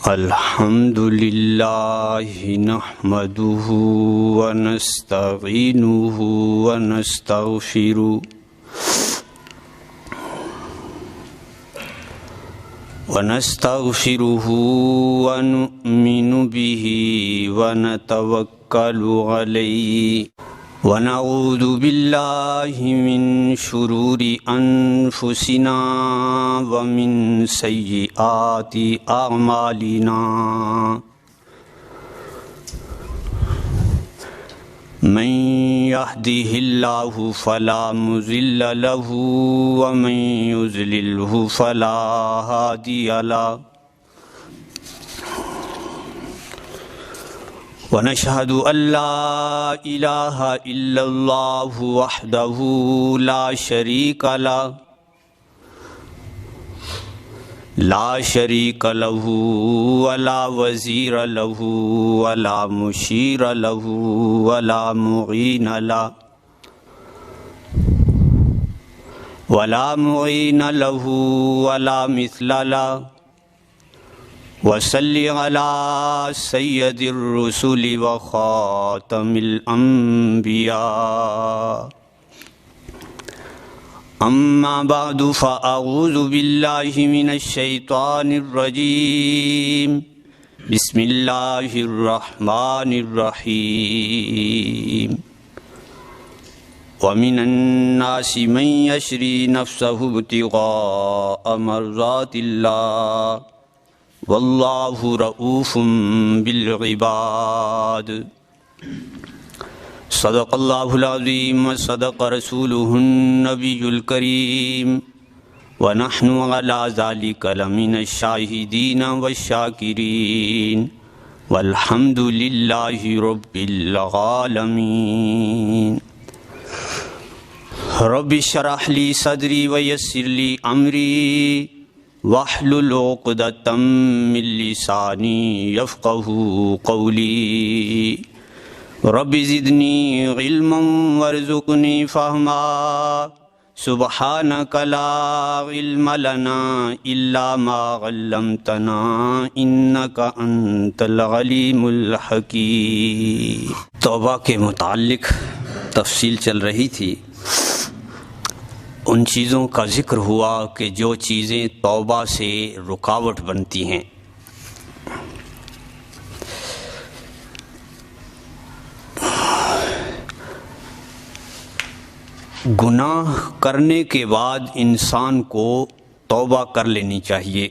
الحمد للہ نحمده ونستعینه ونستغفره ونؤمن به ونتوکل علیہ ونعوذ باللہ من شرور انفسنا ومن سیئات اعمالنا من يهده الله فلا مضل له ومن يضلله فلا هادي له ونشهد أن لا إله إلا الله وحده لا شريك له ولا وزير له ولا مشير له ولا معين له ولا مثل له وصلی علی سید الرسل وخاتم الانبیاء اما بعد فاعوذ باللہ من الشیطان الرجیم بسم اللہ الرحمن الرحیم ومن الناس من یشری نفسه ابتغاء مرضات اللہ واللہ رؤوف بالعباد صدق اللہ العظیم وصدق رسولہ النبی الکریم ونحن علی ذلک لمن الشاہدین والشاکرین والحمد للہ رب العالمین رب اشرح لی صدری ویسر لی امری واحلل عقدۃ من لسانی یفقہوا قولی رب زدنی علما وارزقنی فہما سبحانک لا علم لنا الا ما علمتنا انک انت العلیم الحکیم۔ توبہ کے متعلق تفصیل چل رہی تھی۔ ان چیزوں کا ذکر ہوا کہ جو چیزیں توبہ سے رکاوٹ بنتی ہیں۔ گناہ کرنے کے بعد انسان کو توبہ کر لینی چاہیے۔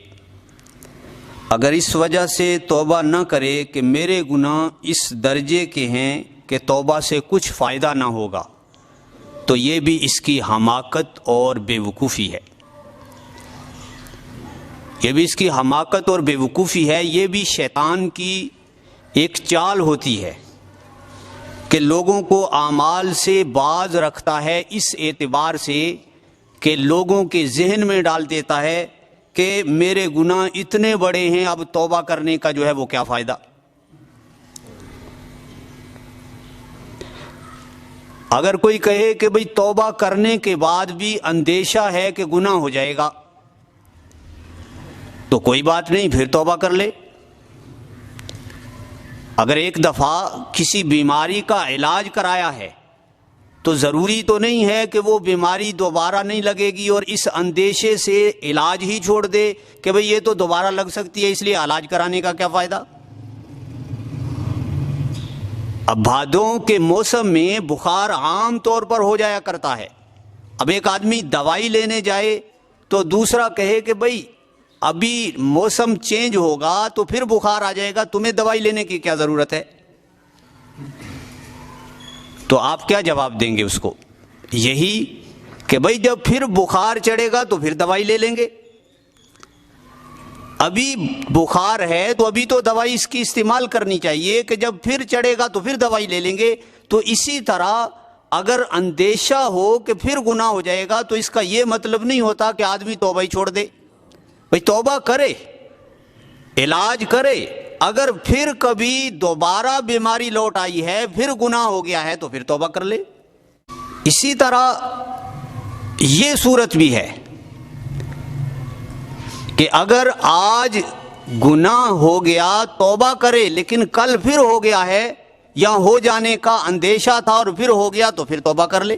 اگر اس وجہ سے توبہ نہ کرے کہ میرے گناہ اس درجے کے ہیں کہ توبہ سے کچھ فائدہ نہ ہوگا، تو یہ بھی اس کی حماقت اور بے وقوفی ہے۔ یہ بھی شیطان کی ایک چال ہوتی ہے کہ لوگوں کو اعمال سے باز رکھتا ہے، اس اعتبار سے کہ لوگوں کے ذہن میں ڈال دیتا ہے کہ میرے گناہ اتنے بڑے ہیں، اب توبہ کرنے کا جو ہے وہ کیا فائدہ۔ اگر کوئی کہے کہ بھئی توبہ کرنے کے بعد بھی اندیشہ ہے کہ گناہ ہو جائے گا، تو کوئی بات نہیں، پھر توبہ کر لے۔ اگر ایک دفعہ کسی بیماری کا علاج کرایا ہے تو ضروری تو نہیں ہے کہ وہ بیماری دوبارہ نہیں لگے گی اور اس اندیشے سے علاج ہی چھوڑ دے کہ بھئی یہ تو دوبارہ لگ سکتی ہے، اس لیے علاج کرانے کا کیا فائدہ۔ اب بھادوں کے موسم میں بخار عام طور پر ہو جایا کرتا ہے۔ اب ایک آدمی دوائی لینے جائے تو دوسرا کہے کہ بھئی ابھی موسم چینج ہوگا تو پھر بخار آ جائے گا، تمہیں دوائی لینے کی کیا ضرورت ہے؟ تو آپ کیا جواب دیں گے اس کو؟ یہی کہ بھئی جب پھر بخار چڑھے گا تو پھر دوائی لے لیں گے، ابھی بخار ہے تو ابھی تو دوائی اس کی استعمال کرنی چاہیے کہ جب پھر چڑھے گا تو پھر دوائی لے لیں گے۔ تو اسی طرح اگر اندیشہ ہو کہ پھر گناہ ہو جائے گا تو اس کا یہ مطلب نہیں ہوتا کہ آدمی توبہ ہی چھوڑ دے۔ بھئی توبہ کرے، علاج کرے، اگر پھر کبھی دوبارہ بیماری لوٹ آئی ہے، پھر گناہ ہو گیا ہے تو پھر توبہ کر لے۔ اسی طرح یہ صورت بھی ہے کہ اگر آج گناہ ہو گیا توبہ کرے، لیکن کل پھر ہو گیا ہے یا ہو جانے کا اندیشہ تھا اور پھر ہو گیا تو پھر توبہ کر لے۔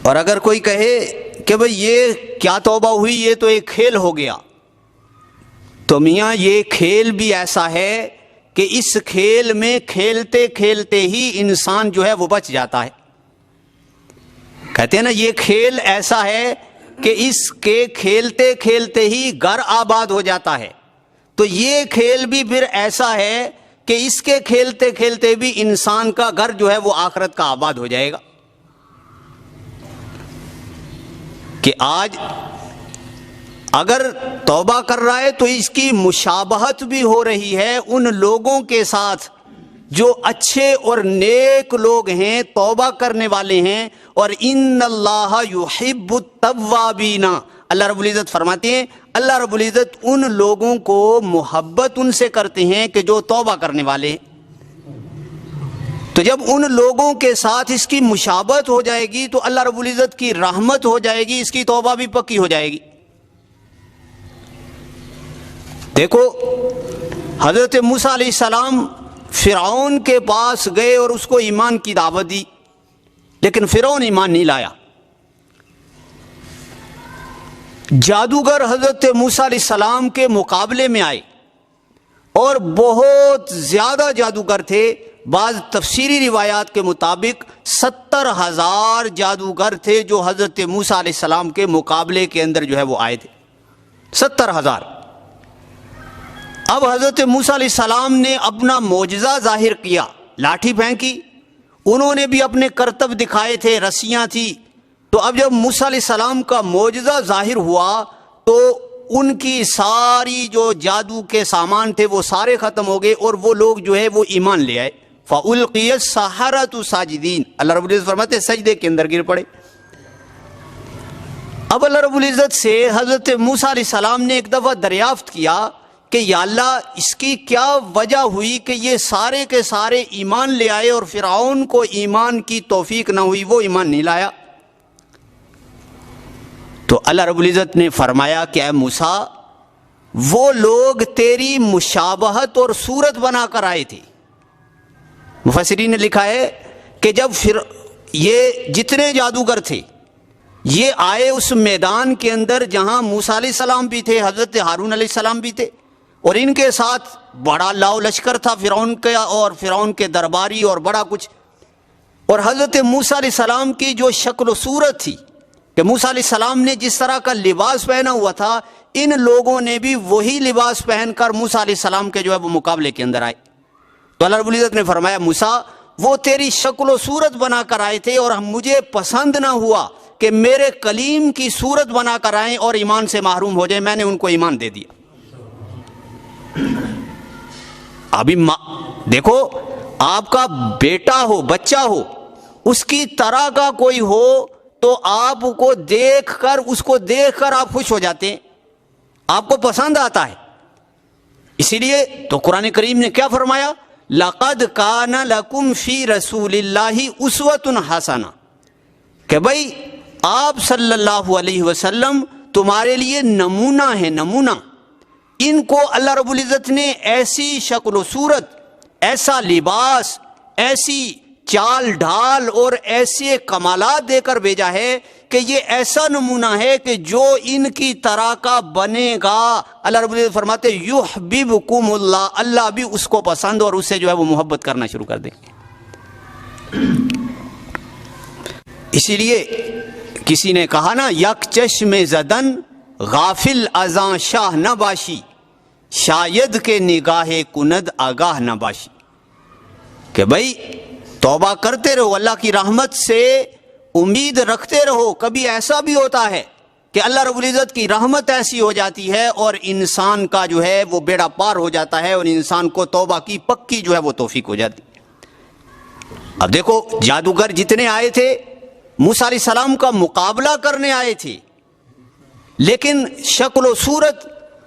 اور اگر کوئی کہے کہ بھئی یہ کیا توبہ ہوئی، یہ تو ایک کھیل ہو گیا، تو میاں یہ کھیل بھی ایسا ہے کہ اس کھیل میں کھیلتے کھیلتے ہی انسان جو ہے وہ بچ جاتا ہے۔ کہتے ہیں نا یہ کھیل ایسا ہے کہ اس کے کھیلتے کھیلتے ہی گھر آباد ہو جاتا ہے، تو یہ کھیل بھی پھر ایسا ہے کہ اس کے کھیلتے کھیلتے بھی انسان کا گھر جو ہے وہ آخرت کا آباد ہو جائے گا۔ کہ آج اگر توبہ کر رہا ہے تو اس کی مشابہت بھی ہو رہی ہے ان لوگوں کے ساتھ جو اچھے اور نیک لوگ ہیں، توبہ کرنے والے ہیں، اور ان اللہ یحب التوابین، اللہ رب العزت فرماتے ہیں اللہ رب العزت ان لوگوں کو محبت ان سے کرتے ہیں کہ جو توبہ کرنے والے ہیں۔ تو جب ان لوگوں کے ساتھ اس کی مشابہت ہو جائے گی تو اللہ رب العزت کی رحمت ہو جائے گی، اس کی توبہ بھی پکی ہو جائے گی۔ دیکھو حضرت موسیٰ علیہ السلام فرعون کے پاس گئے اور اس کو ایمان کی دعوت دی، لیکن فرعون ایمان نہیں لایا۔ جادوگر حضرت موسیٰ علیہ السلام کے مقابلے میں آئے اور بہت زیادہ جادوگر تھے، بعض تفسیری روایات کے مطابق 70,000 جادوگر تھے جو حضرت موسیٰ علیہ السلام کے مقابلے کے اندر جو ہے وہ آئے تھے، 70,000۔ اب حضرت موسیٰ علیہ السلام نے اپنا معجزہ ظاہر کیا، لاٹھی پھینکی، انہوں نے بھی اپنے کرتب دکھائے تھے، رسیاں تھی۔ تو اب جب موسیٰ علیہ السلام کا معجزہ ظاہر ہوا تو ان کی ساری جو جادو کے سامان تھے وہ سارے ختم ہو گئے اور وہ لوگ جو ہے وہ ایمان لے آئے۔ فَأُلْقِيَ السَّحَرَةُ ساجدین، اللہ رب العزت فرماتے ہیں سجدے کے اندر گر پڑے۔ اب اللہ رب العزت سے حضرت موسیٰ علیہ السلام نے ایک دفعہ دریافت کیا کہ یا اللہ اس کی کیا وجہ ہوئی کہ یہ سارے کے سارے ایمان لے آئے اور فرعون کو ایمان کی توفیق نہ ہوئی، وہ ایمان نہیں لایا۔ تو اللہ رب العزت نے فرمایا کہ اے موسیٰ، وہ لوگ تیری مشابہت اور صورت بنا کر آئے تھے۔ مفسرین نے لکھا ہے کہ جب پھر یہ جتنے جادوگر تھے یہ آئے اس میدان کے اندر جہاں موسیٰ علیہ السلام بھی تھے، حضرت ہارون علیہ السلام بھی تھے، اور ان کے ساتھ بڑا لاؤ لشکر تھا فرعون کا اور فرعون کے درباری اور بڑا کچھ، اور حضرت موسیٰ علیہ السلام کی جو شکل و صورت تھی کہ موسیٰ علیہ السلام نے جس طرح کا لباس پہنا ہوا تھا، ان لوگوں نے بھی وہی لباس پہن کر موسیٰ علیہ السلام کے جو ہے وہ مقابلے کے اندر آئے۔ تو اللہ رب العزت نے فرمایا موسیٰ وہ تیری شکل و صورت بنا کر آئے تھے اور مجھے پسند نہ ہوا کہ میرے کلیم کی صورت بنا کر آئیں اور ایمان سے محروم ہو جائیں، میں نے ان کو ایمان دے دیا۔ ابھی دیکھو آپ کا بیٹا ہو، بچہ ہو، اس کی طرح کا کوئی ہو تو آپ کو دیکھ کر آپ خوش ہو جاتے ہیں، آپ کو پسند آتا ہے۔ اسی لیے تو قرآن کریم نے کیا فرمایا؟ لَقَدْ كَانَ لَكُمْ فِي رَسُولِ اللَّهِ أُسْوَةٌ حَسَنَةٌ، کہ بھائی آپ صلی اللہ علیہ وسلم تمہارے لیے نمونہ ہے، نمونہ۔ ان کو اللہ رب العزت نے ایسی شکل و صورت، ایسا لباس، ایسی چال ڈھال اور ایسے کمالات دے کر بھیجا ہے کہ یہ ایسا نمونہ ہے کہ جو ان کی طرح کا بنے گا، اللہ رب العزت فرماتے یحببکم اللہ، اللہ بھی اس کو پسند اور اس سے جو ہے وہ محبت کرنا شروع کر دیں گے۔ اسی لیے کسی نے کہا نا، یک چشم زدن غافل ازاں شاہ نہ باشی، شاید کے نگاہ کند آگاہ نہ باشی، کہ بھائی توبہ کرتے رہو، اللہ کی رحمت سے امید رکھتے رہو۔ کبھی ایسا بھی ہوتا ہے کہ اللہ رب العزت کی رحمت ایسی ہو جاتی ہے اور انسان کا جو ہے وہ بیڑا پار ہو جاتا ہے اور انسان کو توبہ کی پکی جو ہے وہ توفیق ہو جاتی۔ اب دیکھو جادوگر جتنے آئے تھے موسیٰ علیہ السلام کا مقابلہ کرنے آئے تھے، لیکن شکل و صورت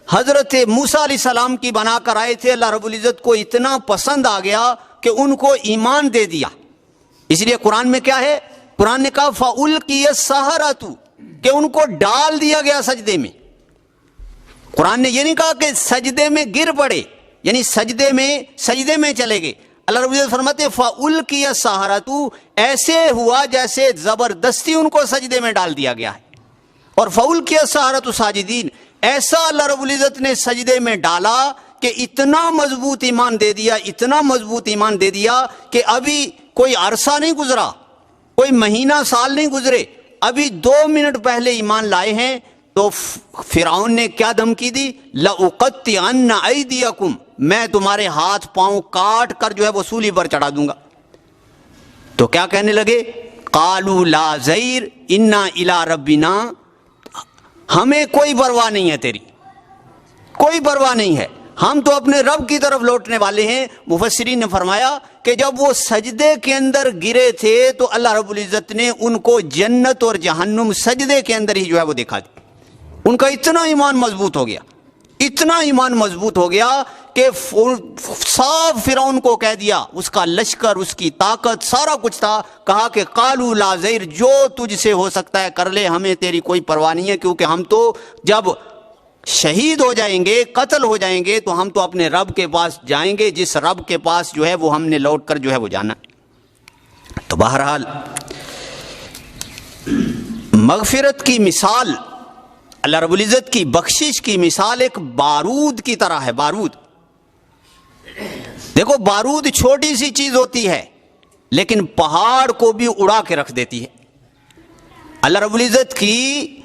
حضرت موسیٰ علیہ السلام کی بنا کر آئے تھے۔ اللہ رب العزت کو اتنا پسند آ گیا کہ ان کو ایمان دے دیا۔ اس لیے قرآن میں کیا ہے؟ قرآن نے کہا فَأُلْقِيَ السَّحَرَةُ، کہ ان کو ڈال دیا گیا سجدے میں۔ قرآن نے یہ نہیں کہا کہ سجدے میں گر پڑے، یعنی سجدے میں چلے گئے۔ اللہ رب العزت فرماتے فَأُلْقِيَ السَّحَرَةُ، ایسے ہوا جیسے زبردستی ان کو سجدے میں ڈال دیا گیا ہے۔ اور فَأُلْقِيَ السَّحَرَةُ ساجدین، ایسا اللہ رب العزت نے سجدے میں ڈالا کہ اتنا مضبوط ایمان دے دیا، اتنا مضبوط ایمان دے دیا کہ ابھی کوئی عرصہ نہیں گزرا، کوئی مہینہ سال نہیں گزرے، ابھی 2 منٹ پہلے ایمان لائے ہیں تو فرعون نے کیا دھمکی دی؟ لَأُقَطِّعَنَّ أَيْدِيَكُمْ، میں تمہارے ہاتھ پاؤں کاٹ کر جو ہے وہ سولی پر چڑھا دوں گا۔ تو کیا کہنے لگے؟ قَالُوا لَا ضَيْرَ إِنَّا إِلَىٰ رَبِّنَا، ہمیں کوئی پرواہ نہیں ہے، تیری کوئی پرواہ نہیں ہے، ہم تو اپنے رب کی طرف لوٹنے والے ہیں۔ مفسرین نے فرمایا کہ جب وہ سجدے کے اندر گرے تھے تو اللہ رب العزت نے ان کو جنت اور جہنم سجدے کے اندر ہی جو ہے وہ دکھا دی۔ ان کا اتنا ایمان مضبوط ہو گیا، اتنا ایمان مضبوط ہو گیا کہ صاف فرعون کو کہہ دیا، اس کا لشکر، اس کی طاقت، سارا کچھ تھا، کہا کہ قالوا لا ضیر، جو تجھ سے ہو سکتا ہے کر لے، ہمیں تیری کوئی پرواہ نہیں ہے، کیونکہ ہم تو جب شہید ہو جائیں گے، قتل ہو جائیں گے تو ہم تو اپنے رب کے پاس جائیں گے، جس رب کے پاس جو ہے وہ ہم نے لوٹ کر جو ہے وہ جانا۔ تو بہرحال مغفرت کی مثال، اللہ رب العزت کی بخشش کی مثال ایک بارود کی طرح ہے۔ بارود، دیکھو بارود چھوٹی سی چیز ہوتی ہے لیکن پہاڑ کو بھی اڑا کے رکھ دیتی ہے۔ اللہ رب العزت کی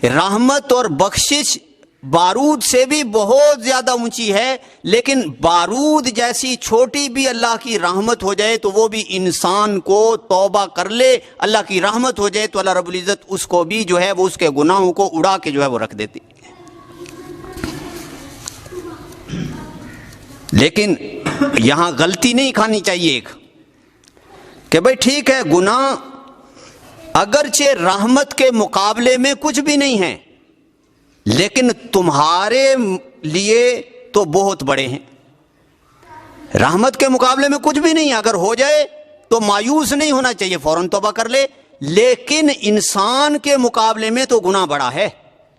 رحمت اور بخشش بارود سے بھی بہت زیادہ اونچی ہے، لیکن بارود جیسی چھوٹی بھی اللہ کی رحمت ہو جائے تو وہ بھی انسان کو توبہ کر لے، اللہ کی رحمت ہو جائے تو اللہ رب العزت اس کو بھی جو ہے وہ اس کے گناہوں کو اڑا کے جو ہے وہ رکھ دیتی۔ لیکن یہاں غلطی نہیں کھانی چاہیے ایک، کہ بھئی ٹھیک ہے گناہ اگرچہ رحمت کے مقابلے میں کچھ بھی نہیں ہے لیکن تمہارے لیے تو بہت بڑے ہیں۔ رحمت کے مقابلے میں کچھ بھی نہیں ہے، اگر ہو جائے تو مایوس نہیں ہونا چاہیے، فوراً توبہ کر لے، لیکن انسان کے مقابلے میں تو گناہ بڑا ہے،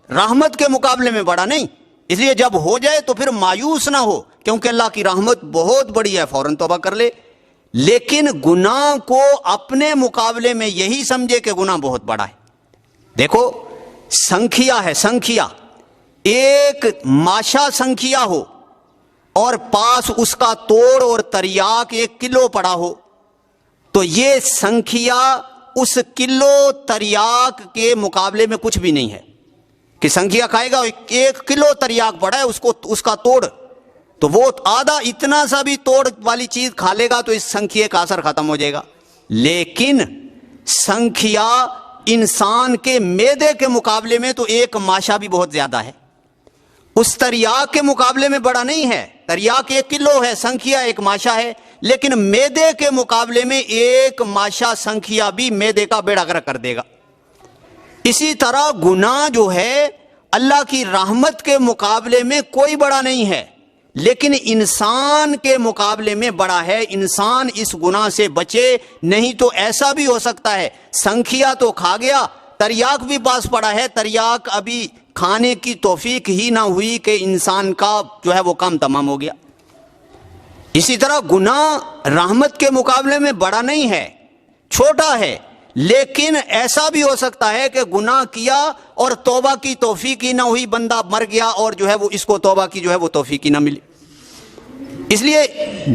رحمت کے مقابلے میں بڑا نہیں۔ اس لیے جب ہو جائے تو پھر مایوس نہ ہو، کیونکہ اللہ کی رحمت بہت بڑی ہے، فوراً توبہ کر لے، لیکن گناہ کو اپنے مقابلے میں یہی سمجھے کہ گناہ بہت بڑا ہے۔ دیکھو سنکھیا ہے، سنکھیا، ایک ماشا سنکھیا ہو اور پاس اس کا توڑ اور تریاک 1 کلو پڑا ہو تو یہ سنکھیا اس کلو تریاک کے مقابلے میں کچھ بھی نہیں ہے، کہ سنکھیا کھائے گا 1 کلو تریاک پڑا ہے اس کا توڑ، تو وہ آدھا اتنا سا بھی توڑ والی چیز کھا لے گا تو اس سنکھیے کا اثر ختم ہو جائے گا۔ لیکن سنکھیا انسان کے معدے کے مقابلے میں تو 1 ماشا بھی بہت زیادہ ہے، اس تریاک کے مقابلے میں بڑا نہیں ہے۔ تریاک 1 کلو ہے، سنکھیا 1 ماشا ہے، لیکن معدے کے مقابلے میں 1 ماشا سنکھیا بھی معدے کا بیڑا گرک کر دے گا۔ اسی طرح گناہ جو ہے اللہ کی رحمت کے مقابلے میں کوئی بڑا نہیں ہے، لیکن انسان کے مقابلے میں بڑا ہے۔ انسان اس گناہ سے بچے، نہیں تو ایسا بھی ہو سکتا ہے سنکھیا تو کھا گیا، تریاک بھی پاس پڑا ہے، تریاک ابھی کھانے کی توفیق ہی نہ ہوئی کہ انسان کا جو ہے وہ کام تمام ہو گیا۔ اسی طرح گناہ رحمت کے مقابلے میں بڑا نہیں ہے، چھوٹا ہے، لیکن ایسا بھی ہو سکتا ہے کہ گناہ کیا اور توبہ کی توفیق ہی نہ ہوئی، بندہ مر گیا اور جو ہے وہ اس کو توبہ کی جو ہے وہ توفیق ہی نہ ملی۔ اس لیے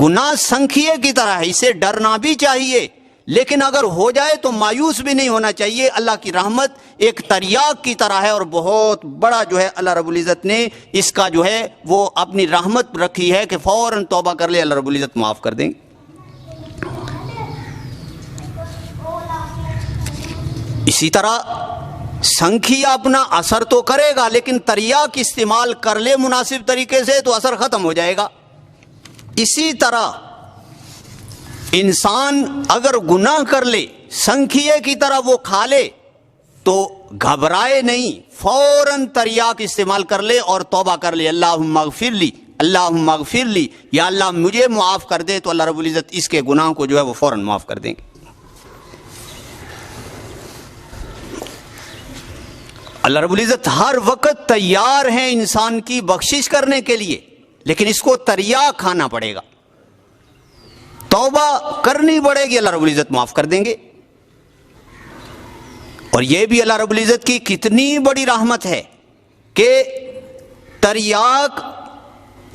گناہ سنکھیے کی طرح ہے، اسے ڈرنا بھی چاہیے، لیکن اگر ہو جائے تو مایوس بھی نہیں ہونا چاہیے۔ اللہ کی رحمت ایک تریاک کی طرح ہے اور بہت بڑا جو ہے اللہ رب العزت نے اس کا جو ہے وہ اپنی رحمت رکھی ہے کہ فوراً توبہ کر لے، اللہ رب العزت معاف کر دیں گے۔ اسی طرح سنکھیا اپنا اثر تو کرے گا لیکن تریاک استعمال کر لے مناسب طریقے سے تو اثر ختم ہو جائے گا۔ اسی طرح انسان اگر گناہ کر لے، سنکھیے کی طرح وہ کھا لے تو گھبرائے نہیں، فوراً تریاک استعمال کر لے اور توبہ کر لے، اللہم اغفر لی، اللہم اغفر لی، یا اللہ مجھے معاف کر دے، تو اللہ رب العزت اس کے گناہوں کو جو ہے وہ فوراً معاف کر دیں گے۔ اللہ رب العزت ہر وقت تیار ہیں انسان کی بخشش کرنے کے لیے، لیکن اس کو تریاق کھانا پڑے گا، توبہ کرنی پڑے گی، اللہ رب العزت معاف کر دیں گے۔ اور یہ بھی اللہ رب العزت کی کتنی بڑی رحمت ہے کہ تریاق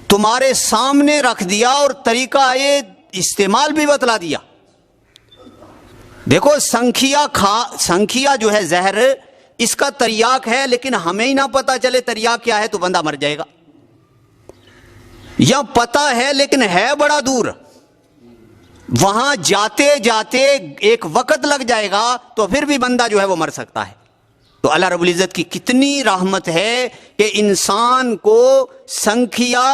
تمہارے سامنے رکھ دیا اور طریقہ استعمال بھی بتلا دیا۔ دیکھو سنکھیا جو ہے زہر، اس کا تریاق ہے، لیکن ہمیں ہی نہ پتا چلے تریاق کیا ہے تو بندہ مر جائے گا، یا پتا ہے لیکن ہے بڑا دور، وہاں جاتے جاتے ایک وقت لگ جائے گا تو پھر بھی بندہ جو ہے وہ مر سکتا ہے۔ تو اللہ رب العزت کی کتنی رحمت ہے کہ انسان کو سنکھیا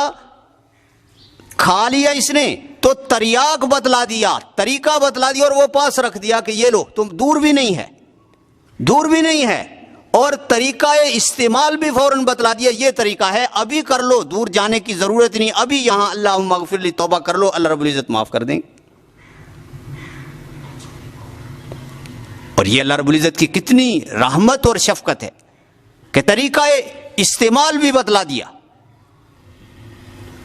کھا لیا اس نے تو تریاق بتلا دیا، طریقہ بتلا دیا، اور وہ پاس رکھ دیا کہ یہ لو، تم دور بھی نہیں ہے، اور طریقہ استعمال بھی فوراً بتلا دیا، یہ طریقہ ہے، ابھی کر لو، دور جانے کی ضرورت نہیں، ابھی یہاں اللہم اغفر لی توبہ کر لو، اللہ رب العزت معاف کر دیں گے۔ اور یہ اللہ رب العزت کی کتنی رحمت اور شفقت ہے کہ طریقہ استعمال بھی بتلا دیا،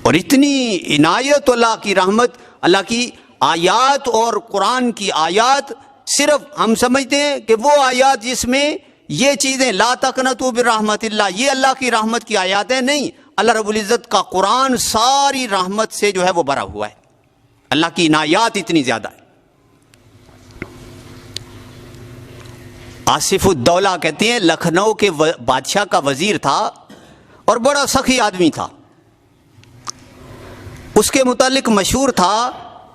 اور اتنی عنایت اللہ کی رحمت، اللہ کی آیات اور قرآن کی آیات، صرف ہم سمجھتے ہیں کہ وہ آیات جس میں یہ چیزیں لا تقنطوا من رحمت اللہ، یہ اللہ کی رحمت کی آیات ہیں، نہیں، اللہ رب العزت کا قرآن ساری رحمت سے جو ہے وہ بھرا ہوا ہے، اللہ کی عنایات اتنی زیادہ ہے۔ آصف الدولہ کہتے ہیں لکھنؤ کے بادشاہ کا وزیر تھا اور بڑا سخی آدمی تھا، اس کے متعلق مشہور تھا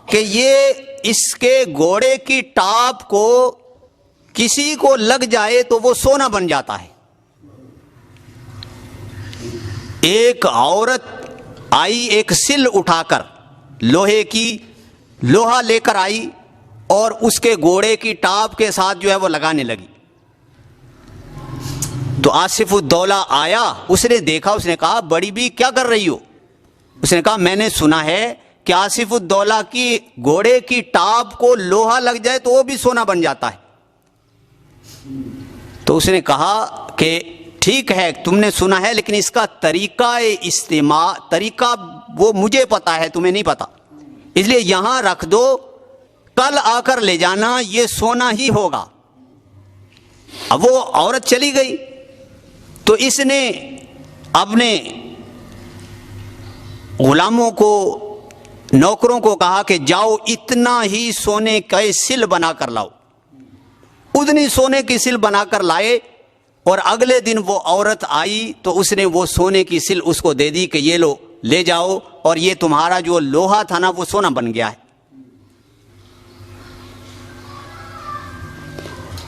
کہ یہ اس کے گھوڑے کی ٹاپ کو کسی کو لگ جائے تو وہ سونا بن جاتا ہے۔ ایک عورت آئی ایک سل اٹھا کر، لوہا لے کر آئی اور اس کے گھوڑے کی ٹاپ کے ساتھ جو ہے وہ لگانے لگی۔ تو آصف الدولہ آیا، اس نے دیکھا، اس نے کہا بڑی بھی کیا کر رہی ہو؟ اس نے کہا میں نے سنا ہے کہ آصف الدولہ کی گھوڑے کی ٹاپ کو لوہا لگ جائے تو وہ بھی سونا بن جاتا ہے۔ تو اس نے کہا کہ ٹھیک ہے تم نے سنا ہے، لیکن اس کا طریقہ استعمال، طریقہ وہ مجھے پتا ہے، تمہیں نہیں پتا، اس لیے یہاں رکھ دو، کل آ کر لے جانا، یہ سونا ہی ہوگا۔ اب وہ عورت چلی گئی تو اس نے اپنے غلاموں کو، نوکروں کو کہا کہ جاؤ اتنا ہی سونے کا سل بنا کر لاؤ، اتنی سونے کی سل بنا کر لائے، اور اگلے دن وہ عورت آئی تو اس نے وہ سونے کی سل اس کو دے دی کہ یہ لو لے جاؤ، اور یہ تمہارا جو لوہا تھا نا وہ سونا بن گیا ہے۔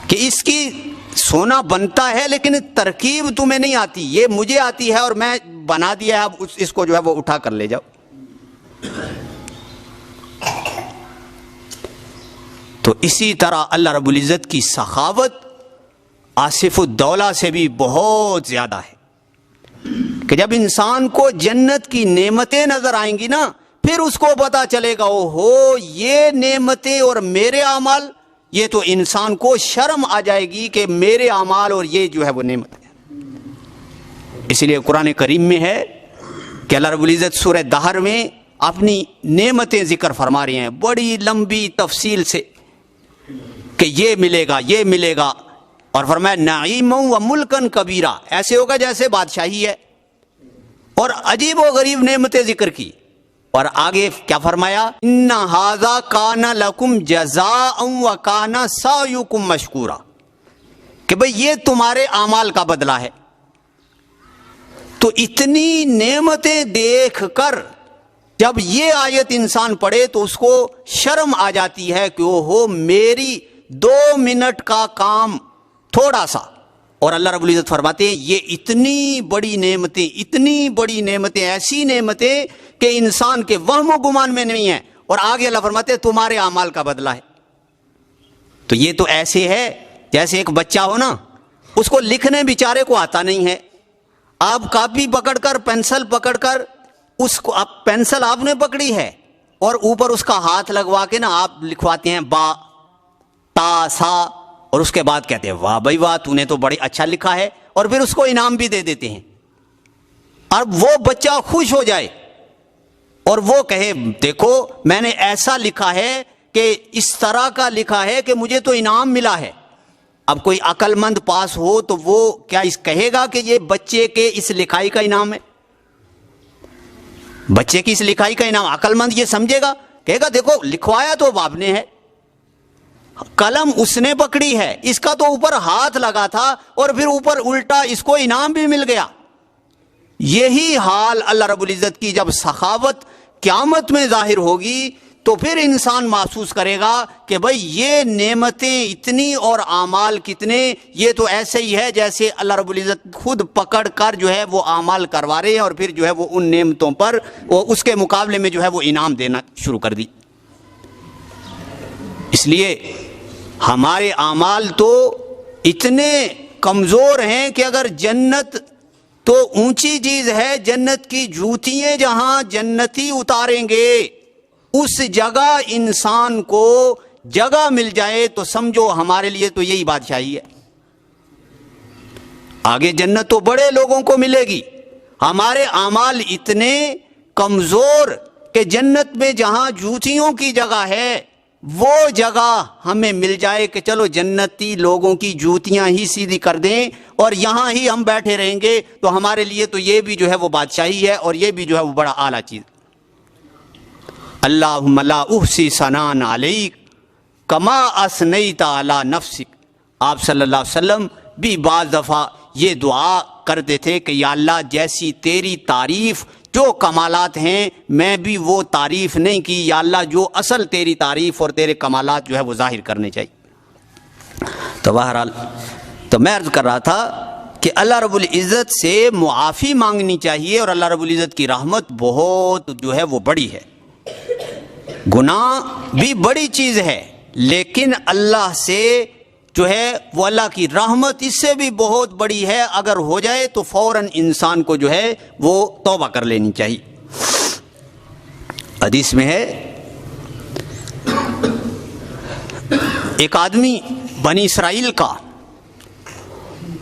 کہ اس کی سونا بنتا ہے لیکن ترکیب تمہیں نہیں آتی، یہ مجھے آتی ہے اور میں بنا دیا ہے، اب اس کو جو ہے وہ اٹھا کر لے جاؤ۔ تو اسی طرح اللہ رب العزت کی سخاوت آصف الدولہ سے بھی بہت زیادہ ہے کہ جب انسان کو جنت کی نعمتیں نظر آئیں گی نا، پھر اس کو پتا چلے گا اوہو یہ نعمتیں اور میرے اعمال، یہ تو انسان کو شرم آ جائے گی کہ میرے اعمال اور یہ جو ہے وہ نعمت ہے۔ اس لیے قرآن کریم میں ہے کہ اللہ رب العزت سورہ دہر میں اپنی نعمتیں ذکر فرما رہے ہیں بڑی لمبی تفصیل سے کہ یہ ملے گا، یہ ملے گا، اور فرمایا نعیم و ملکن کبیرہ، ایسے ہوگا جیسے بادشاہی ہے، اور عجیب و غریب نعمتیں ذکر کی، اور آگے کیا فرمایا ان ھذا کان لکم جزاء و کان سعیکم مشکورا، کہ بھئی یہ تمہارے اعمال کا بدلہ ہے۔ تو اتنی نعمتیں دیکھ کر جب یہ آیت انسان پڑھے تو اس کو شرم آ جاتی ہے کہ اوہو میری 2 منٹ کا کام تھوڑا سا، اور اللہ رب العزت فرماتے ہیں یہ اتنی بڑی نعمتیں، اتنی بڑی نعمتیں، ایسی نعمتیں کہ انسان کے وہم و گمان میں نہیں ہیں، اور آگے اللہ فرماتے ہیں تمہارے اعمال کا بدلہ ہے۔ تو یہ تو ایسے ہے جیسے ایک بچہ ہو نا، اس کو لکھنے بیچارے کو آتا نہیں ہے، آپ کاپی پکڑ کر، پینسل پکڑ کر، اس کو آپ پینسل آپ نے پکڑی ہے اور اوپر اس کا ہاتھ لگوا کے نا آپ لکھواتے ہیں با تا سا، اور اس کے بعد کہتے ہیں واہ بھائی واہ تو نے تو بڑی اچھا لکھا ہے، اور پھر اس کو انعام بھی دے دیتے ہیں. اب وہ بچہ خوش ہو جائے اور وہ کہے دیکھو میں نے ایسا لکھا ہے کہ اس طرح کا لکھا ہے کہ مجھے تو انعام ملا ہے. اب کوئی عقل مند پاس ہو تو وہ کیا اس کہے گا کہ یہ بچے کے اس لکھائی کا انعام ہے؟ بچے کی اس لکھائی کا انعام عقل مند یہ سمجھے گا؟ کہے گا دیکھو لکھوایا تو باپ نے ہے، قلم اس نے پکڑی ہے، اس کا تو اوپر ہاتھ لگا تھا اور پھر اوپر الٹا اس کو انعام بھی مل گیا. یہی حال اللہ رب العزت کی جب سخاوت قیامت میں ظاہر ہوگی تو پھر انسان محسوس کرے گا کہ بھئی یہ نعمتیں اتنی اور اعمال کتنے، یہ تو ایسے ہی ہے جیسے اللہ رب العزت خود پکڑ کر جو ہے وہ اعمال کروا رہے ہیں اور پھر جو ہے وہ ان نعمتوں پر وہ اس کے مقابلے میں جو ہے وہ انعام دینا شروع کر دی. اس لیے ہمارے اعمال تو اتنے کمزور ہیں کہ اگر جنت تو اونچی چیز ہے، جنت کی جوتیاں جہاں جنتی اتاریں گے اس جگہ انسان کو جگہ مل جائے تو سمجھو ہمارے لیے تو یہی بادشاہی ہے. آگے جنت تو بڑے لوگوں کو ملے گی، ہمارے اعمال اتنے کمزور کہ جنت میں جہاں جوتیوں کی جگہ ہے وہ جگہ ہمیں مل جائے کہ چلو جنتی لوگوں کی جوتیاں ہی سیدھی کر دیں اور یہاں ہی ہم بیٹھے رہیں گے تو ہمارے لیے تو یہ بھی جو ہے وہ بادشاہی ہے اور یہ بھی جو ہے وہ بڑا اعلیٰ چیز. اللہم لا احصی ثناء علیک کما اثنیت علی نفسک. آپ صلی اللہ علیہ وسلم بھی بعض دفعہ یہ دعا کرتے تھے کہ یا اللہ جیسی تیری تعریف جو کمالات ہیں میں بھی وہ تعریف نہیں کی، یا اللہ جو اصل تیری تعریف اور تیرے کمالات جو ہے وہ ظاہر کرنے چاہیے. تو بہرحال تو میں عرض کر رہا تھا کہ اللہ رب العزت سے معافی مانگنی چاہیے اور اللہ رب العزت کی رحمت بہت جو ہے وہ بڑی ہے. گناہ بھی بڑی چیز ہے لیکن اللہ سے جو ہے وہ اللہ کی رحمت اس سے بھی بہت بڑی ہے. اگر ہو جائے تو فوراً انسان کو جو ہے وہ توبہ کر لینی چاہیے. حدیث میں ہے ایک آدمی بنی اسرائیل کا،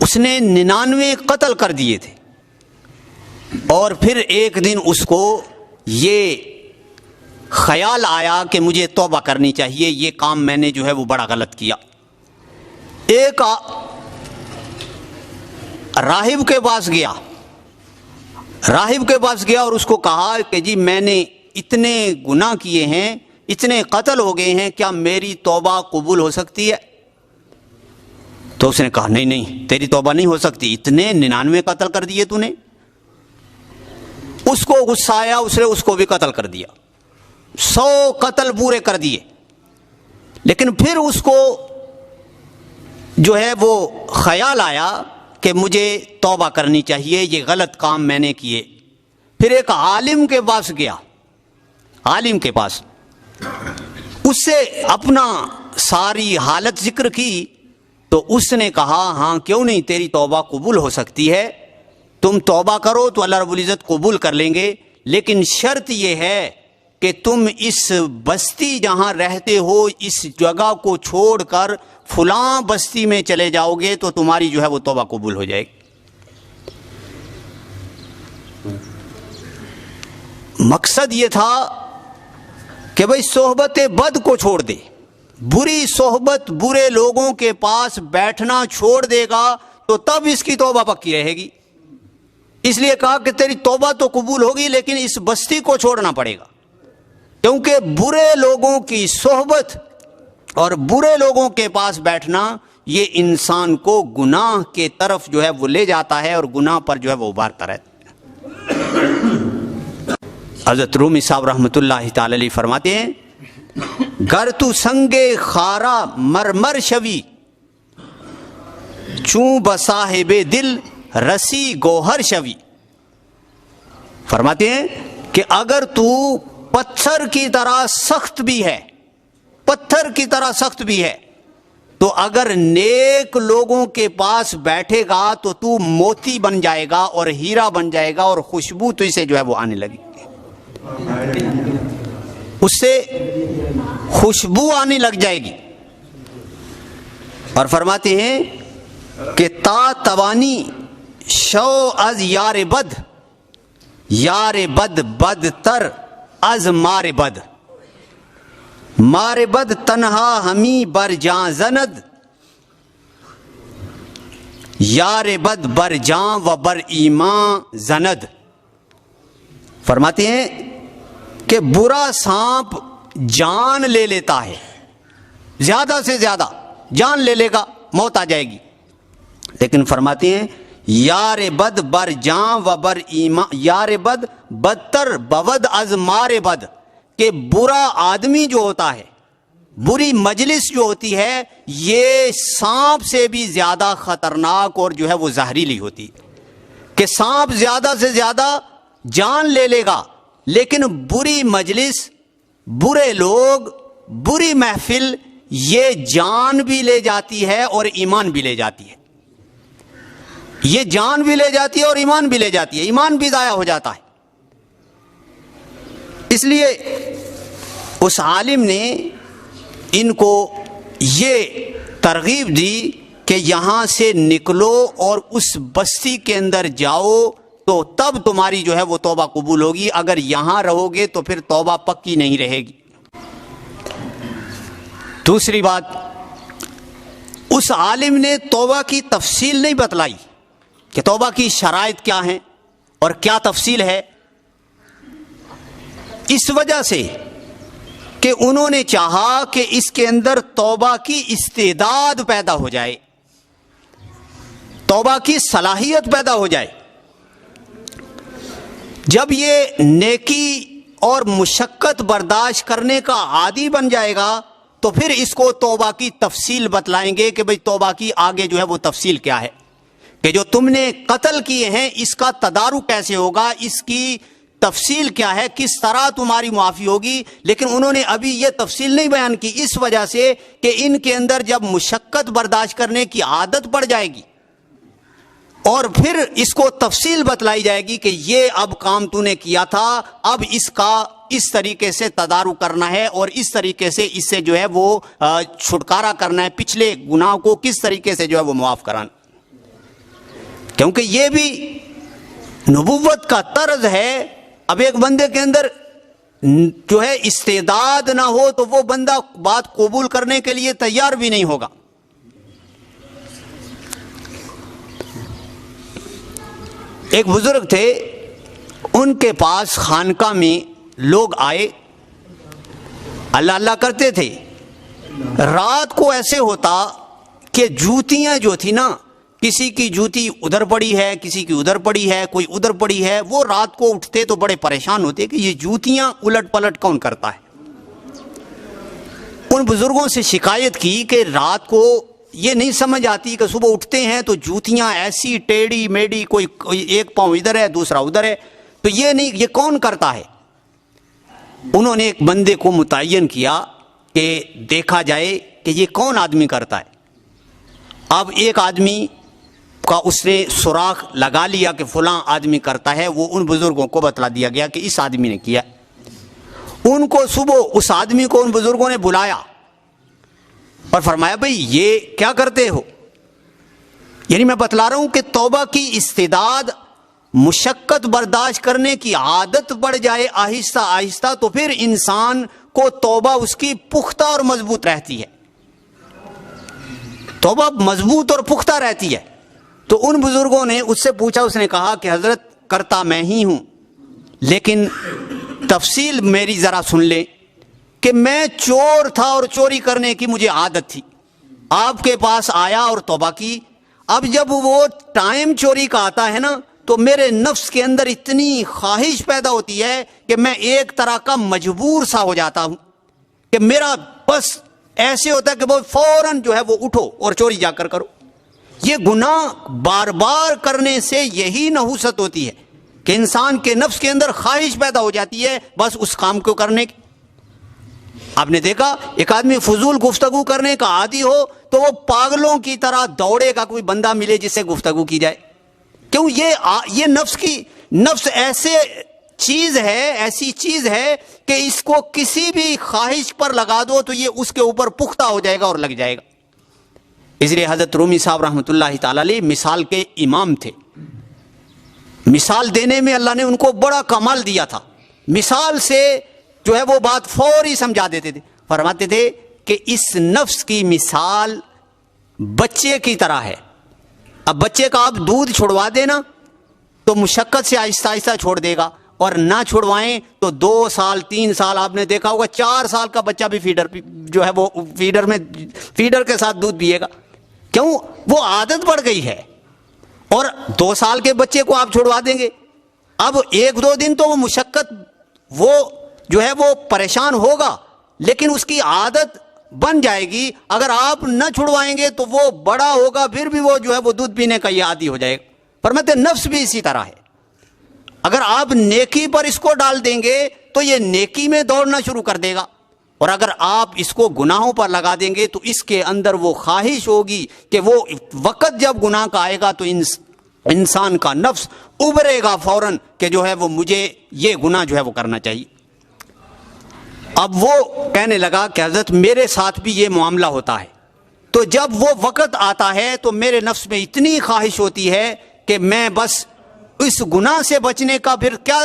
اس نے 99 قتل کر دیے تھے اور پھر ایک دن اس کو یہ خیال آیا کہ مجھے توبہ کرنی چاہیے، یہ کام میں نے جو ہے وہ بڑا غلط کیا. ایک راہب کے پاس گیا، راہب کے پاس گیا اور اس کو کہا کہ جی میں نے اتنے گناہ کیے ہیں، اتنے قتل ہو گئے ہیں، کیا میری توبہ قبول ہو سکتی ہے؟ تو اس نے کہا نہیں نہیں تیری توبہ نہیں ہو سکتی، اتنے 99 قتل کر دیے تو نے. اس کو غصہ آیا، اس نے اس کو بھی قتل کر دیا، 100 قتل پورے کر دیے. لیکن پھر اس کو جو ہے وہ خیال آیا کہ مجھے توبہ کرنی چاہیے، یہ غلط کام میں نے کیے. پھر ایک عالم کے پاس گیا، عالم کے پاس اس سے اپنا ساری حالت ذکر کی تو اس نے کہا ہاں کیوں نہیں تیری توبہ قبول ہو سکتی ہے، تم توبہ کرو تو اللہ رب العزت قبول کر لیں گے، لیکن شرط یہ ہے کہ تم اس بستی جہاں رہتے ہو اس جگہ کو چھوڑ کر فلاں بستی میں چلے جاؤ گے تو تمہاری جو ہے وہ توبہ قبول ہو جائے گی. مقصد یہ تھا کہ بھئی صحبت بد کو چھوڑ دے، بری صحبت برے لوگوں کے پاس بیٹھنا چھوڑ دے گا تو تب اس کی توبہ پکی رہے گی. اس لیے کہا کہ تیری توبہ تو قبول ہوگی لیکن اس بستی کو چھوڑنا پڑے گا، کیونکہ برے لوگوں کی صحبت اور برے لوگوں کے پاس بیٹھنا یہ انسان کو گناہ کے طرف جو ہے وہ لے جاتا ہے اور گناہ پر جو ہے وہ ابھارتا رہتا ہے. حضرت رومی صاحب رحمۃ اللہ تعالی علیہ فرماتے ہیں گر تو سنگے خارا مرمر شوی چوں بصاحب دل رسی گوہر شوی. فرماتے ہیں کہ اگر تو پتھر کی طرح سخت بھی ہے، پتھر کی طرح سخت بھی ہے، تو اگر نیک لوگوں کے پاس بیٹھے گا تو تو موتی بن جائے گا اور ہیرا بن جائے گا اور خوشبو تو اسے جو ہے وہ آنے لگی، اس سے خوشبو آنے لگ جائے گی. اور فرماتے ہیں کہ تا توانی شو از یار بد، یار بد بدتر از مار بد، مار بد تنہا ہمی بر جاں زند، یار بد بر جاں و بر ایمان زند۔ فرماتے ہیں کہ برا سانپ جان لے لیتا ہے، زیادہ سے زیادہ جان لے لے گا، موت آ جائے گی، لیکن فرماتے ہیں یار بد بر جاں و بر ایمان، یار بد بدتر بود از مار بد، کہ برا آدمی جو ہوتا ہے، بری مجلس جو ہوتی ہے، یہ سانپ سے بھی زیادہ خطرناک اور جو ہے وہ زہریلی ہوتی ہے، کہ سانپ زیادہ سے زیادہ جان لے لے گا، لیکن بری مجلس، برے لوگ، بری محفل یہ جان بھی لے جاتی ہے اور ایمان بھی لے جاتی ہے، یہ جان بھی لے جاتی ہے اور ایمان بھی لے جاتی ہے، ایمان بھی ضائع ہو جاتا ہے۔ اس لیے اس عالم نے ان کو یہ ترغیب دی کہ یہاں سے نکلو اور اس بستی کے اندر جاؤ، تو تب تمہاری جو ہے وہ توبہ قبول ہوگی، اگر یہاں رہو گے تو پھر توبہ پکی نہیں رہے گی۔ دوسری بات، اس عالم نے توبہ کی تفصیل نہیں بتلائی کہ توبہ کی شرائط کیا ہیں اور کیا تفصیل ہے، اس وجہ سے کہ انہوں نے چاہا کہ اس کے اندر توبہ کی استعداد پیدا ہو جائے، توبہ کی صلاحیت پیدا ہو جائے۔ جب یہ نیکی اور مشقت برداشت کرنے کا عادی بن جائے گا تو پھر اس کو توبہ کی تفصیل بتلائیں گے کہ بھئی توبہ کی آگے جو ہے وہ تفصیل کیا ہے، کہ جو تم نے قتل کیے ہیں اس کا تدارک کیسے ہوگا، اس کی تفصیل کیا ہے، کس طرح تمہاری معافی ہوگی۔ لیکن انہوں نے ابھی یہ تفصیل نہیں بیان کی، اس وجہ سے کہ ان کے اندر جب مشقت برداشت کرنے کی عادت پڑ جائے گی اور پھر اس کو تفصیل بتلائی جائے گی کہ یہ اب کام تو نے کیا تھا، اب اس کا اس طریقے سے تدارک کرنا ہے اور اس طریقے سے اس سے جو ہے وہ چھٹکارا کرنا ہے، پچھلے گناہ کو کس طریقے سے جو ہے وہ معاف کرانا، کیونکہ یہ بھی نبوت کا طرز ہے۔ اب ایک بندے کے اندر جو ہے استعداد نہ ہو تو وہ بندہ بات قبول کرنے کے لیے تیار بھی نہیں ہوگا۔ ایک بزرگ تھے، ان کے پاس خانقاہ میں لوگ آئے، اللہ اللہ کرتے تھے۔ رات کو ایسے ہوتا کہ جوتیاں جو تھی نا، کسی کی جوتی ادھر پڑی ہے، کسی کی ادھر پڑی ہے، کوئی ادھر پڑی ہے، وہ رات کو اٹھتے تو بڑے پریشان ہوتے کہ یہ جوتیاں الٹ پلٹ کون کرتا ہے۔ ان بزرگوں سے شکایت کی کہ رات کو یہ نہیں سمجھ آتی کہ صبح اٹھتے ہیں تو جوتیاں ایسی ٹیڑھی میڑھی، کوئی ایک پاؤں ادھر ہے دوسرا ادھر ہے، تو یہ کون کرتا ہے۔ انہوں نے ایک بندے کو متعین کیا کہ دیکھا جائے کہ یہ کون آدمی کرتا ہے۔ اب ایک آدمی کا اس نے سوراخ لگا لیا کہ فلاں آدمی کرتا ہے، وہ ان بزرگوں کو بتلا دیا گیا کہ اس آدمی نے کیا۔ ان کو صبح اس آدمی کو ان بزرگوں نے بلایا اور فرمایا بھئی یہ کیا کرتے ہو؟ یعنی میں بتلا رہا ہوں کہ توبہ کی استعداد، مشقت برداشت کرنے کی عادت بڑھ جائے آہستہ آہستہ تو پھر انسان کو توبہ اس کی پختہ اور مضبوط رہتی ہے، توبہ مضبوط اور پختہ رہتی ہے۔ تو ان بزرگوں نے اس سے پوچھا، اس نے کہا کہ حضرت کرتا میں ہی ہوں، لیکن تفصیل میری ذرا سن لیں کہ میں چور تھا اور چوری کرنے کی مجھے عادت تھی، آپ کے پاس آیا اور توبہ کی۔ اب جب وہ ٹائم چوری کا آتا ہے نا تو میرے نفس کے اندر اتنی خواہش پیدا ہوتی ہے کہ میں ایک طرح کا مجبور سا ہو جاتا ہوں کہ میرا بس ایسے ہوتا ہے کہ وہ فوراً جو ہے وہ اٹھو اور چوری جا کر کرو۔ یہ گناہ بار بار کرنے سے یہی نحوست ہوتی ہے کہ انسان کے نفس کے اندر خواہش پیدا ہو جاتی ہے بس اس کام کو کرنے کی۔ آپ نے دیکھا ایک آدمی فضول گفتگو کرنے کا عادی ہو تو وہ پاگلوں کی طرح دوڑے گا کوئی بندہ ملے جس سے گفتگو کی جائے، کیوں؟ یہ نفس ایسی چیز ہے کہ اس کو کسی بھی خواہش پر لگا دو تو یہ اس کے اوپر پختہ ہو جائے گا اور لگ جائے گا۔ اس لیے حضرت رومی صاحب رحمۃ اللہ تعالی علیہ مثال کے امام تھے. مثال دینے میں اللہ نے ان کو بڑا کمال دیا تھا. مثال سے جو ہے وہ بات فوری سمجھا دیتے تھے. فرماتے تھے کہ اس نفس کی مثال بچے کی طرح ہے. اب بچے کا آپ دودھ چھڑوا دینا تو مشقت سے آہستہ آہستہ چھوڑ دے گا, اور نہ چھڑوائیں تو 2 سال 3 سال, آپ نے دیکھا ہوگا 4 سال کا بچہ بھی جو ہے وہ فیڈر کے ساتھ دودھ پیے گا. کیوں؟ وہ عادت پڑ گئی ہے. اور 2 سال کے بچے کو آپ چھوڑوا دیں گے, اب 1-2 دن تو وہ مشقت, وہ جو ہے وہ پریشان ہوگا, لیکن اس کی عادت بن جائے گی. اگر آپ نہ چھڑوائیں گے تو وہ بڑا ہوگا, پھر بھی وہ جو ہے وہ دودھ پینے کا یہ عادی ہو جائے گا. فرماتے نفس بھی اسی طرح ہے. اگر آپ نیکی پر اس کو ڈال دیں گے تو یہ نیکی میں دوڑنا شروع کر دے گا, اور اگر آپ اس کو گناہوں پر لگا دیں گے تو اس کے اندر وہ خواہش ہوگی کہ وہ وقت جب گناہ کا آئے گا تو انسان کا نفس ابھرے گا فوراً کہ جو ہے وہ مجھے یہ گناہ جو ہے وہ کرنا چاہیے. اب وہ کہنے لگا کہ حضرت میرے ساتھ بھی یہ معاملہ ہوتا ہے, تو جب وہ وقت آتا ہے تو میرے نفس میں اتنی خواہش ہوتی ہے کہ میں بس اس گناہ سے بچنے کا پھر کیا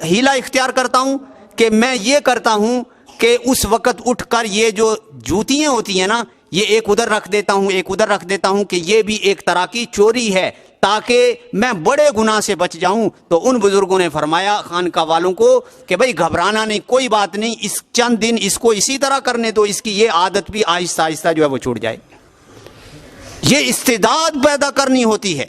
ہیلہ اختیار کرتا ہوں کہ میں یہ کرتا ہوں کہ اس وقت اٹھ کر یہ جو جوتیاں ہوتی ہیں نا, یہ ایک ادھر رکھ دیتا ہوں, ایک ادھر رکھ دیتا ہوں, کہ یہ بھی ایک طرح کی چوری ہے تاکہ میں بڑے گناہ سے بچ جاؤں. تو ان بزرگوں نے فرمایا خانقاہ والوں کو کہ بھئی گھبرانا نہیں, کوئی بات نہیں, اس چند دن اس کو اسی طرح کرنے دو, اس کی یہ عادت بھی آہستہ آہستہ جو ہے وہ چھوٹ جائے. یہ استعداد پیدا کرنی ہوتی ہے.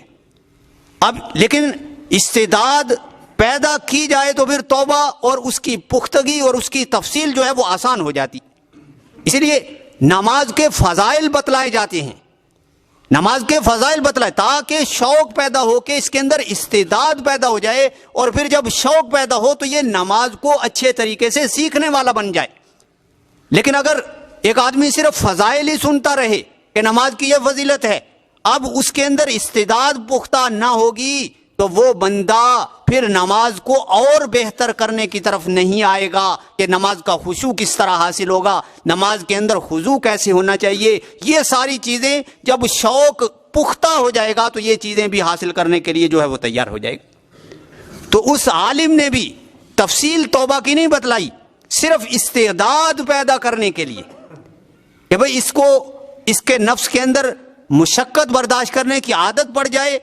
اب لیکن استعداد پیدا کی جائے تو پھر توبہ اور اس کی پختگی اور اس کی تفصیل جو ہے وہ آسان ہو جاتی. اسی لیے نماز کے فضائل بتلائے جاتے ہیں, نماز کے فضائل بتلائے تاکہ شوق پیدا ہو کہ اس کے اندر استعداد پیدا ہو جائے, اور پھر جب شوق پیدا ہو تو یہ نماز کو اچھے طریقے سے سیکھنے والا بن جائے. لیکن اگر ایک آدمی صرف فضائل ہی سنتا رہے کہ نماز کی یہ فضیلت ہے, اب اس کے اندر استعداد پختہ نہ ہوگی تو وہ بندہ پھر نماز کو اور بہتر کرنے کی طرف نہیں آئے گا کہ نماز کا خشوع کس طرح حاصل ہوگا, نماز کے اندر خضوع کیسے ہونا چاہیے. یہ ساری چیزیں جب شوق پختہ ہو جائے گا تو یہ چیزیں بھی حاصل کرنے کے لیے جو ہے وہ تیار ہو جائے گا. تو اس عالم نے بھی تفصیل توبہ کی نہیں بتلائی, صرف استعداد پیدا کرنے کے لیے کہ بھئی اس کے نفس کے اندر مشقت برداشت کرنے کی عادت پڑ جائے,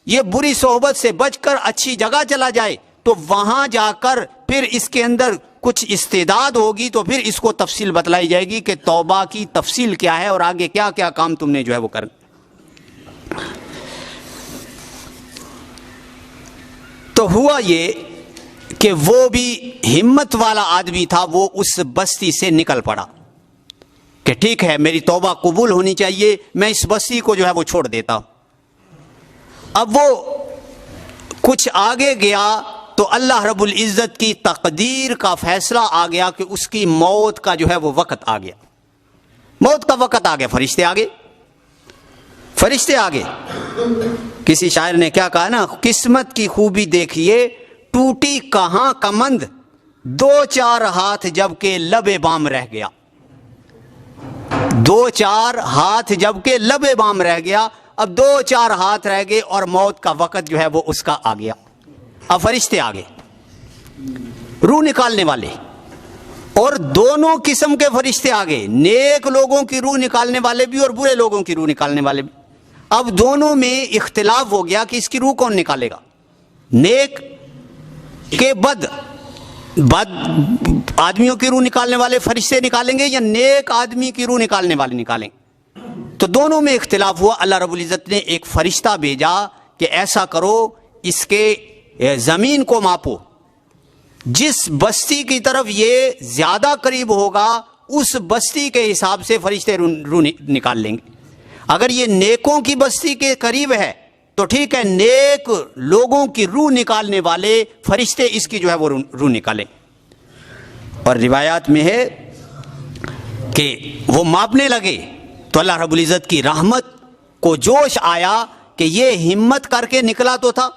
یہ بری صحبت سے بچ کر اچھی جگہ چلا جائے, تو وہاں جا کر پھر اس کے اندر کچھ استعداد ہوگی تو پھر اس کو تفصیل بتلائی جائے گی کہ توبہ کی تفصیل کیا ہے اور آگے کیا کیا کام تم نے جو ہے وہ کرنا. تو ہوا یہ کہ وہ بھی ہمت والا آدمی تھا, وہ اس بستی سے نکل پڑا کہ ٹھیک ہے میری توبہ قبول ہونی چاہیے, میں اس بستی کو جو ہے وہ چھوڑ دیتا ہوں. اب وہ کچھ آگے گیا تو اللہ رب العزت کی تقدیر کا فیصلہ آ گیا کہ اس کی موت کا جو ہے وہ وقت آ گیا, موت کا وقت آ گیا. فرشتے آگے. کسی شاعر نے کیا کہا نا, قسمت کی خوبی دیکھیے ٹوٹی کہاں کمند, 2-4 ہاتھ جب کہ لب بام رہ گیا. 2-4 ہاتھ جب کہ لب بام رہ گیا, اب 2-4 ہاتھ رہ گئے اور موت کا وقت جو ہے وہ اس کا آ گیا. اب فرشتے آگے, روح نکالنے والے, اور دونوں قسم کے فرشتے آگے, نیک لوگوں کی روح نکالنے والے بھی اور برے لوگوں کی روح نکالنے والے بھی. اب دونوں میں اختلاف ہو گیا کہ اس کی روح کون نکالے گا, نیک کے بد آدمیوں کی روح نکالنے والے فرشتے نکالیں گے یا نیک آدمی کی روح نکالنے والے نکالیں گے. تو دونوں میں اختلاف ہوا. اللہ رب العزت نے ایک فرشتہ بھیجا کہ ایسا کرو, اس کے زمین کو ماپو, جس بستی کی طرف یہ زیادہ قریب ہوگا اس بستی کے حساب سے فرشتے روح نکال لیں گے. اگر یہ نیکوں کی بستی کے قریب ہے تو ٹھیک ہے, نیک لوگوں کی روح نکالنے والے فرشتے اس کی جو ہے وہ روح نکالیں. اور روایات میں ہے کہ وہ ماپنے لگے تو اللہ رب العزت کی رحمت کو جوش آیا کہ یہ ہمت کر کے نکلا تو تھا.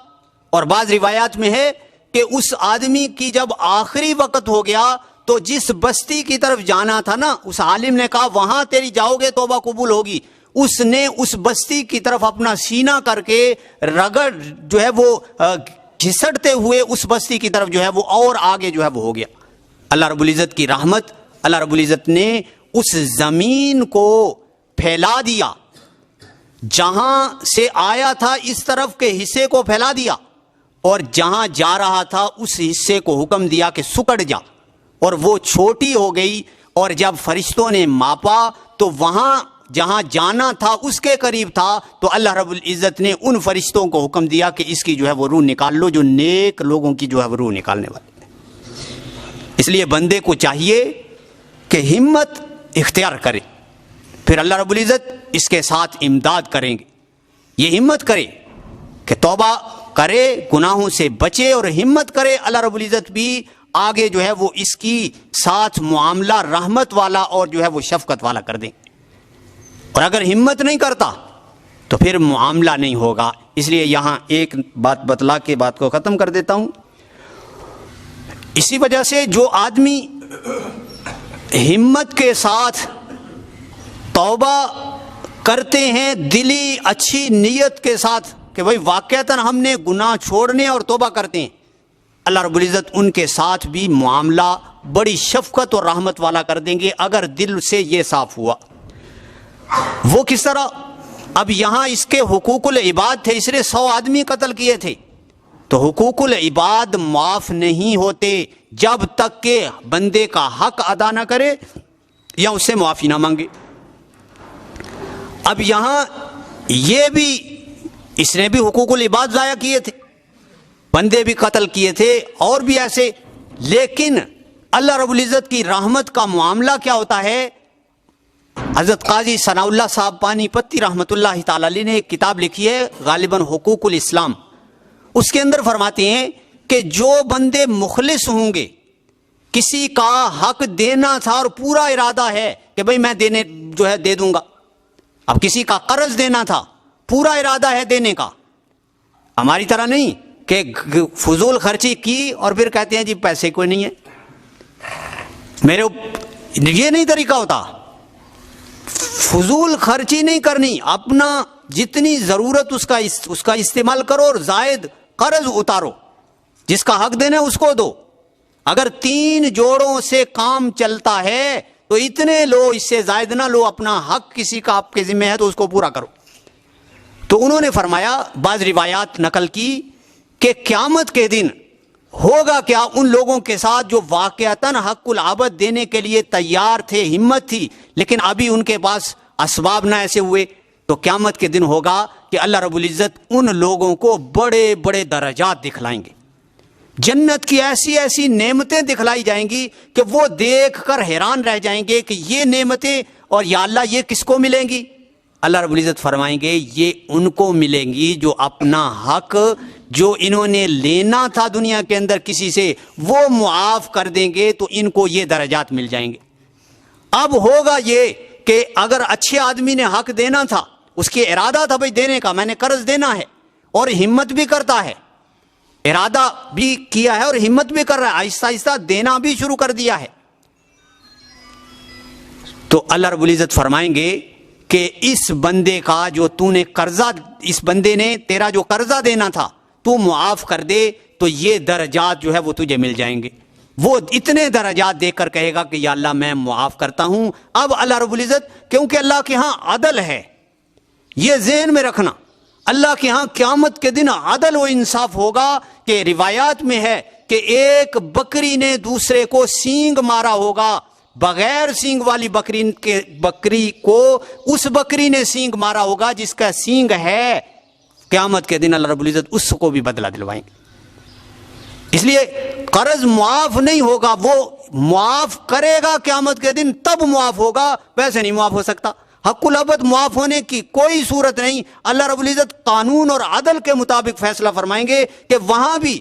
اور بعض روایات میں ہے کہ اس آدمی کی جب آخری وقت ہو گیا تو جس بستی کی طرف جانا تھا نا, اس عالم نے کہا وہاں تیری جاؤ گے توبہ قبول ہوگی, اس نے اس بستی کی طرف اپنا سینہ کر کے رگڑ جو ہے وہ گھسٹتے ہوئے اس بستی کی طرف جو ہے وہ اور آگے جو ہے وہ ہو گیا. اللہ رب العزت کی رحمت، اللہ رب العزت نے اس زمین کو پھیلا دیا، جہاں سے آیا تھا اس طرف کے حصے کو پھیلا دیا، اور جہاں جا رہا تھا اس حصے کو حکم دیا کہ سکڑ جا، اور وہ چھوٹی ہو گئی. اور جب فرشتوں نے ماپا تو وہاں جہاں جانا تھا اس کے قریب تھا، تو اللہ رب العزت نے ان فرشتوں کو حکم دیا کہ اس کی جو ہے وہ روح نکال لو، جو نیک لوگوں کی جو ہے وہ روح نکالنے والے. اس لیے بندے کو چاہیے کہ ہمت اختیار کرے، پھر اللہ رب العزت اس کے ساتھ امداد کریں گے. یہ ہمت کرے کہ توبہ کرے، گناہوں سے بچے اور ہمت کرے. اللہ رب العزت بھی آگے جو ہے وہ اس کی ساتھ معاملہ رحمت والا اور جو ہے وہ شفقت والا کر دیں. اور اگر ہمت نہیں کرتا تو پھر معاملہ نہیں ہوگا. اس لیے یہاں ایک بات بتلا کے بات کو ختم کر دیتا ہوں. اسی وجہ سے جو آدمی ہمت کے ساتھ توبہ کرتے ہیں، دلی اچھی نیت کے ساتھ کہ بھئی واقعتاً ہم نے گناہ چھوڑنے اور توبہ کرتے ہیں، اللہ رب العزت ان کے ساتھ بھی معاملہ بڑی شفقت اور رحمت والا کر دیں گے اگر دل سے یہ صاف ہوا. وہ کس طرح؟ اب یہاں اس کے حقوق العباد تھے، اس نے 100 آدمی قتل کیے تھے، تو حقوق العباد معاف نہیں ہوتے جب تک کہ بندے کا حق ادا نہ کرے یا اس سے معافی نہ مانگے. اب یہاں یہ بھی اس نے بھی حقوق العباد ضائع کیے تھے، بندے بھی قتل کیے تھے اور بھی ایسے. لیکن اللہ رب العزت کی رحمت کا معاملہ کیا ہوتا ہے؟ حضرت قاضی ثناء اللہ صاحب پانی پتی رحمۃ اللہ تعالی علیہ نے ایک کتاب لکھی ہے غالباً حقوق الاسلام. اس کے اندر فرماتے ہیں کہ جو بندے مخلص ہوں گے، کسی کا حق دینا تھا اور پورا ارادہ ہے کہ بھئی میں دینے جو ہے دے دوں گا. اب کسی کا قرض دینا تھا، پورا ارادہ ہے دینے کا، ہماری طرح نہیں کہ فضول خرچی کی اور پھر کہتے ہیں جی پیسے کوئی نہیں ہے میرے، یہ نہیں طریقہ ہوتا. فضول خرچی نہیں کرنی، اپنا جتنی ضرورت اس کا استعمال کرو اور زائد قرض اتارو. جس کا حق دینا ہے اس کو دو. اگر 3 جوڑوں سے کام چلتا ہے تو اتنے لو، اس سے زائد نہ لو. اپنا حق کسی کا آپ کے ذمہ ہے تو اس کو پورا کرو. تو انہوں نے فرمایا، بعض روایات نقل کی کہ قیامت کے دن ہوگا کیا ان لوگوں کے ساتھ جو واقعتاً حق العبد دینے کے لیے تیار تھے، ہمت تھی، لیکن ابھی ان کے پاس اسباب نہ ایسے ہوئے. تو قیامت کے دن ہوگا کہ اللہ رب العزت ان لوگوں کو بڑے بڑے درجات دکھلائیں گے، جنت کی ایسی ایسی نعمتیں دکھلائی جائیں گی کہ وہ دیکھ کر حیران رہ جائیں گے کہ یہ نعمتیں اور یا اللہ یہ کس کو ملیں گی؟ اللہ رب العزت فرمائیں گے یہ ان کو ملیں گی جو اپنا حق جو انہوں نے لینا تھا دنیا کے اندر کسی سے وہ معاف کر دیں گے، تو ان کو یہ درجات مل جائیں گے. اب ہوگا یہ کہ اگر اچھے آدمی نے حق دینا تھا، اس کی ارادہ تھا بھئی دینے کا، میں نے قرض دینا ہے، اور ہمت بھی کرتا ہے، ارادہ بھی کیا ہے اور ہمت بھی کر رہا ہے، آہستہ آہستہ دینا بھی شروع کر دیا ہے، تو اللہ رب العزت فرمائیں گے کہ اس بندے کا جو تو نے قرضہ، اس بندے نے تیرا جو قرضہ دینا تھا تو معاف کر دے، تو یہ درجات جو ہے وہ تجھے مل جائیں گے. وہ اتنے درجات دیکھ کر کہے گا کہ یا اللہ میں معاف کرتا ہوں. اب اللہ رب العزت، کیونکہ اللہ کے ہاں عدل ہے، یہ ذہن میں رکھنا، اللہ کے ہاں قیامت کے دن عدل و انصاف ہوگا. کہ روایات میں ہے کہ ایک بکری نے دوسرے کو سینگ مارا ہوگا، بغیر سینگ والی بکری کو اس بکری نے سینگ مارا ہوگا جس کا سینگ ہے. قیامت کے دن اللہ رب العزت اس کو بھی بدلہ دلوائیں گے. اس لیے قرض معاف نہیں ہوگا، وہ معاف کرے گا قیامت کے دن، تب معاف ہوگا، ویسے نہیں معاف ہو سکتا. حق العبد معاف ہونے کی کوئی صورت نہیں. اللہ رب العزت قانون اور عدل کے مطابق فیصلہ فرمائیں گے کہ وہاں بھی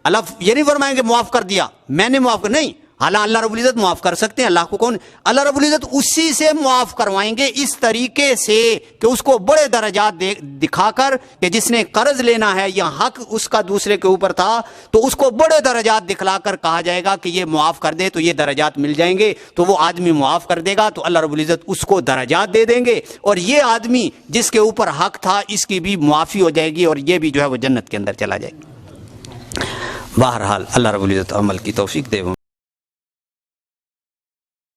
اللہ یہ نہیں فرمائیں گے معاف کر دیا میں نے معاف کر، نہیں، حالانکہ اللہ رب العزت معاف کر سکتے ہیں، اللہ کو کون؟ اللہ رب العزت اسی سے معاف کروائیں گے اس طریقے سے کہ اس کو بڑے درجات دکھا کر کہ جس نے قرض لینا ہے یا حق اس کا دوسرے کے اوپر تھا تو اس کو بڑے درجات دکھلا کر کہا جائے گا کہ یہ معاف کر دے تو یہ درجات مل جائیں گے، تو وہ آدمی معاف کر دے گا تو اللہ رب العزت اس کو درجات دے دیں گے، اور یہ آدمی جس کے اوپر حق تھا اس کی بھی معافی ہو جائے گی اور یہ بھی جو ہے وہ جنت کے اندر چلا جائے گا۔ بہرحال اللہ رب العزت عمل کی توفیق دے۔